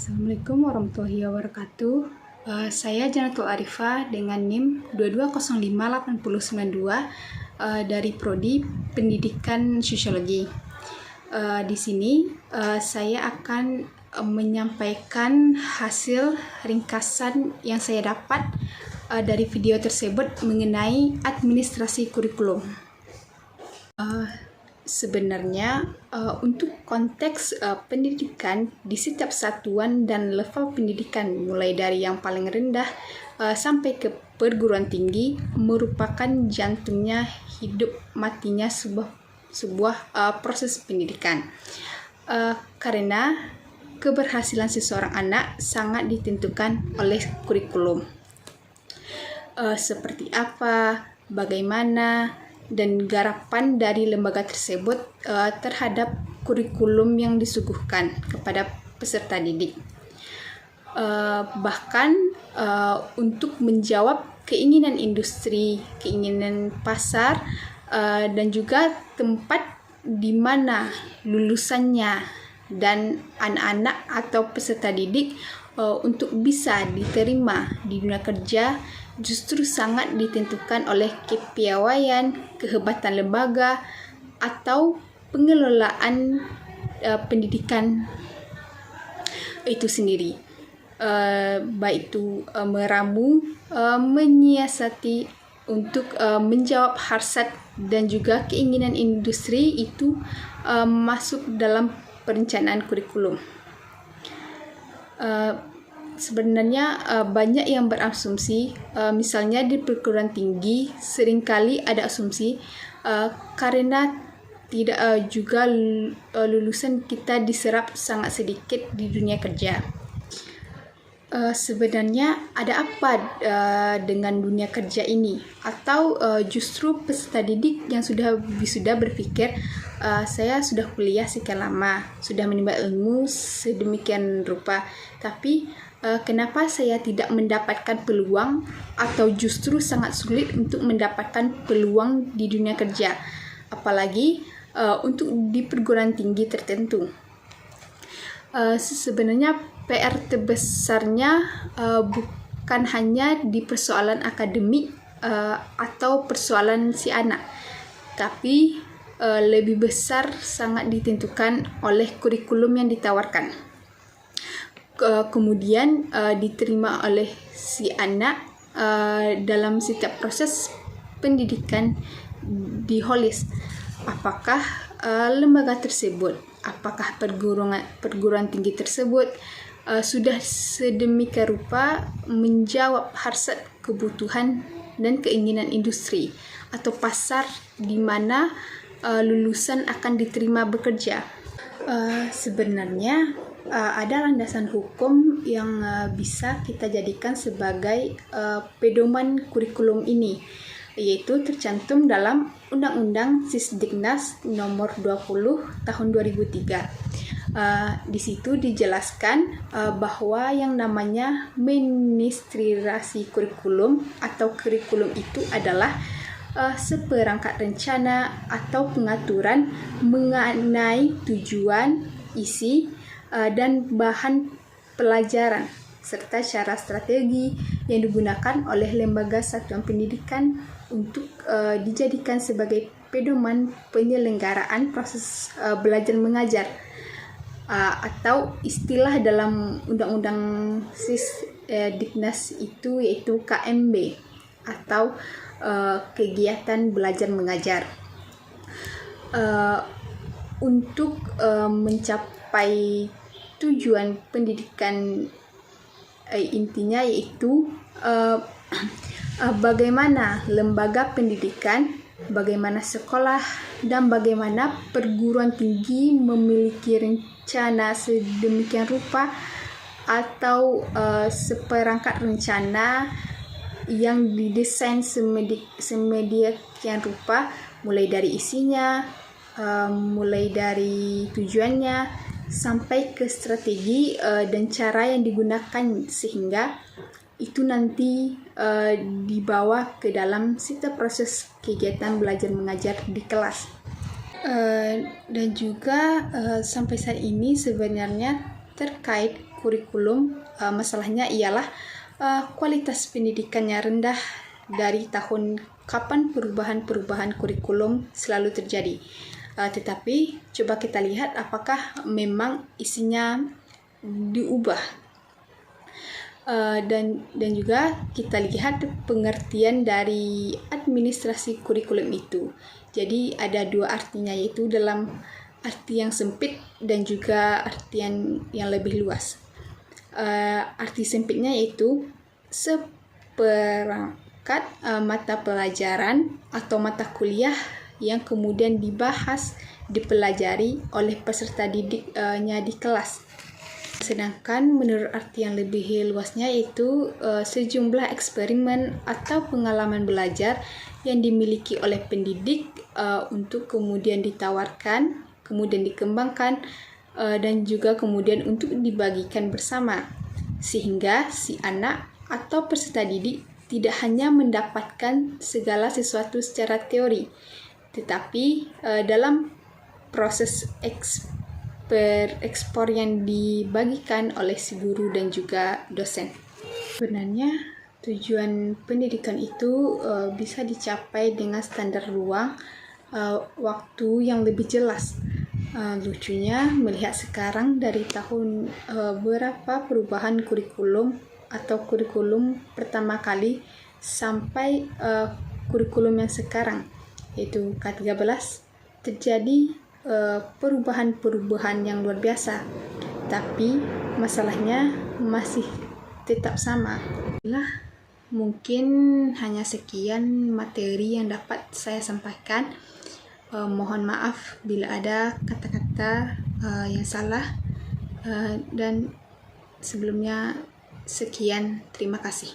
Assalamualaikum warahmatullahi wabarakatuh. Saya Janatul Arifah dengan NIM 22058092 dari Prodi Pendidikan Sosiologi. Di sini saya akan menyampaikan hasil ringkasan yang saya dapat dari video tersebut mengenai administrasi kurikulum. Sebenarnya untuk konteks pendidikan di setiap satuan dan level pendidikan mulai dari yang paling rendah sampai ke perguruan tinggi merupakan jantungnya hidup matinya sebuah proses pendidikan. Karena keberhasilan seseorang anak sangat ditentukan oleh kurikulum. Seperti apa, bagaimana, dan garapan dari lembaga tersebut terhadap kurikulum yang disuguhkan kepada peserta didik. Bahkan untuk menjawab keinginan industri, keinginan pasar, dan juga tempat di mana lulusannya dan anak-anak atau peserta didik untuk bisa diterima di dunia kerja justru sangat ditentukan oleh kepiawaian, kehebatan lembaga, atau pengelolaan pendidikan itu sendiri. Baik itu meramu, menyiasati untuk menjawab hasrat dan juga keinginan industri itu masuk dalam perencanaan kurikulum. Sebenarnya banyak yang berasumsi, misalnya di perguruan tinggi seringkali ada asumsi karena tidak juga lulusan kita diserap sangat sedikit di dunia kerja. Sebenarnya ada apa dengan dunia kerja ini? Atau justru peserta didik yang sudah wisuda berpikir saya sudah kuliah sekian lama, sudah menimba ilmu sedemikian rupa, tapi kenapa saya tidak mendapatkan peluang atau justru sangat sulit untuk mendapatkan peluang di dunia kerja, apalagi untuk di perguruan tinggi tertentu. Sebenarnya PR terbesarnya bukan hanya di persoalan akademik atau persoalan si anak, tapi lebih besar sangat ditentukan oleh kurikulum yang ditawarkan. Kemudian diterima oleh si anak dalam setiap proses pendidikan di holis. Apakah lembaga tersebut, apakah perguruan tinggi tersebut sudah sedemikian rupa menjawab hasrat kebutuhan dan keinginan industri atau pasar di mana lulusan akan diterima bekerja. Sebenarnya ada landasan hukum yang bisa kita jadikan sebagai pedoman kurikulum ini, yaitu tercantum dalam Undang-Undang Sisdiknas Nomor 20 Tahun 2003. Di situ dijelaskan bahwa yang namanya administrasi kurikulum atau kurikulum itu adalah seperangkat rencana atau pengaturan mengenai tujuan, isi, dan bahan pelajaran serta cara strategi yang digunakan oleh lembaga satuan pendidikan untuk dijadikan sebagai pedoman penyelenggaraan proses belajar mengajar, atau istilah dalam Undang-Undang Sisdiknas itu yaitu KMB atau kegiatan belajar mengajar. Untuk mencapai tujuan pendidikan intinya yaitu bagaimana lembaga pendidikan, bagaimana sekolah, dan bagaimana perguruan tinggi memiliki rencana sedemikian rupa atau seperangkat rencana yang didesain semedemikian rupa, mulai dari isinya, mulai dari tujuannya, sampai ke strategi dan cara yang digunakan sehingga itu nanti dibawa ke dalam setiap proses kegiatan belajar mengajar di kelas. Dan juga sampai saat ini sebenarnya terkait kurikulum, masalahnya ialah kualitas pendidikannya rendah dari tahun kapan perubahan-perubahan kurikulum selalu terjadi. Tetapi coba kita lihat apakah memang isinya diubah. Dan juga kita lihat pengertian dari administrasi kurikulum itu. Jadi ada dua artinya, yaitu dalam arti yang sempit dan juga artian yang lebih luas. Arti sempitnya yaitu seperangkat mata pelajaran atau mata kuliah yang kemudian dibahas, dipelajari oleh peserta didiknya di kelas. Sedangkan menurut arti yang lebih luasnya yaitu sejumlah eksperimen atau pengalaman belajar yang dimiliki oleh pendidik untuk kemudian ditawarkan, kemudian dikembangkan, dan juga kemudian untuk dibagikan bersama. Sehingga si anak atau peserta didik tidak hanya mendapatkan segala sesuatu secara teori, tetapi dalam proses ekspor yang dibagikan oleh si guru dan juga dosen. Sebenarnya tujuan pendidikan itu bisa dicapai dengan standar ruang waktu yang lebih jelas. Lucunya melihat sekarang dari tahun berapa perubahan kurikulum atau kurikulum pertama kali sampai kurikulum yang sekarang, yaitu K13, terjadi perubahan-perubahan yang luar biasa, tapi masalahnya masih tetap sama. Mungkin hanya sekian materi yang dapat saya sampaikan. Mohon maaf bila ada kata-kata yang salah, dan sebelumnya sekian, terima kasih.